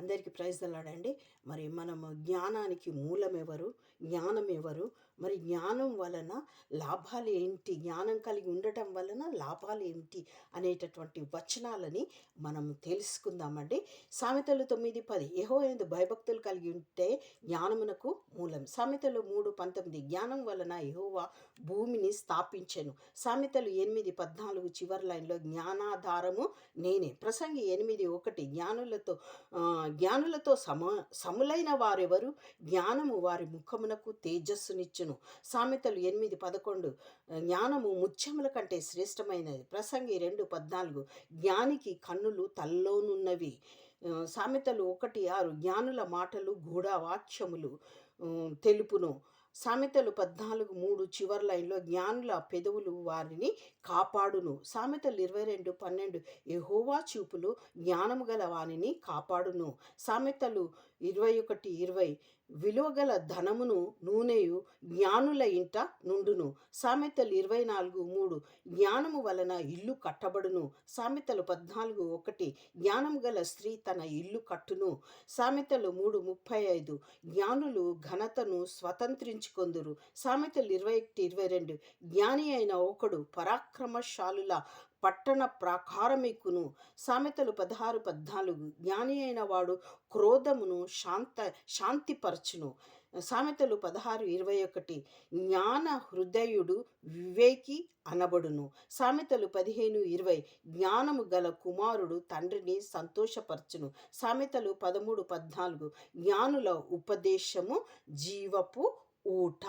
అందరికీ ప్రైజ్ దలాడండి. మరి మనము జ్ఞానానికి మూలం ఎవరు? జ్ఞానం ఎవరు? మరి జ్ఞానం వలన లాభాలు ఏంటి? జ్ఞానం కలిగి ఉండటం వలన లాభాలు ఏమిటి? అనేటటువంటి వచనాలని మనం తెలుసుకుందామండి. సామెతలు 9:10 యెహోవాయందు భయభక్తులు కలిగి ఉంటే జ్ఞానమునకు మూలం. సామెతలు 3:19 జ్ఞానం వలన యెహోవా భూమిని స్థాపించెను. సామెతలు 8:14 చివరి లైన్లో జ్ఞానాధారము నేనే. ప్రసంగి 8:1 జ్ఞానులతో సములైన వారెవరు? జ్ఞానము వారి ముఖమునకు తేజస్సునిచ్చును. సామెతలు 8:11 జ్ఞానము ముత్యముల కంటే శ్రేష్టమైనది. ప్రసంగి 2:14 జ్ఞానికి కన్నులు తలలోనున్నవి. సామెతలు 1:6 జ్ఞానుల మాటలు గూఢవాక్యములు తెలుపును. సామెతలు 14:3 చివరి లైన్లో జ్ఞానుల పెదవులు వారిని కాపాడును. సామెతలు 22:12 యెహోవా చూపులు జ్ఞానము గల వానిని కాపాడును. సామెతలు 21:20 విలువగల ధనమును నూనెయు జ్ఞానుల ఇంట నుండును. సామెతలు 24:3 జ్ఞానము వలన ఇల్లు కట్టబడును. సామెతలు 14:1 జ్ఞానము గల స్త్రీ తన ఇల్లు కట్టును. సామెతలు 3:35 జ్ఞానులు ఘనతను స్వతంత్రించుకొందురు. సామెతలు 21:22 జ్ఞాని అయిన ఒకడు పరాక్రమశాలుల పట్టణ ప్రాకారమెక్కును. సామెతలు 16:14 జ్ఞాని అయిన వాడు క్రోధమును శాంతిపరచును. సామెతలు 16:21 జ్ఞాన హృదయుడు వివేకి అనబడును. సామెతలు 15:20 జ్ఞానము గల కుమారుడు తండ్రిని సంతోషపరచును. సామెతలు 13:14 జ్ఞానుల ఉపదేశము జీవపు ఊట.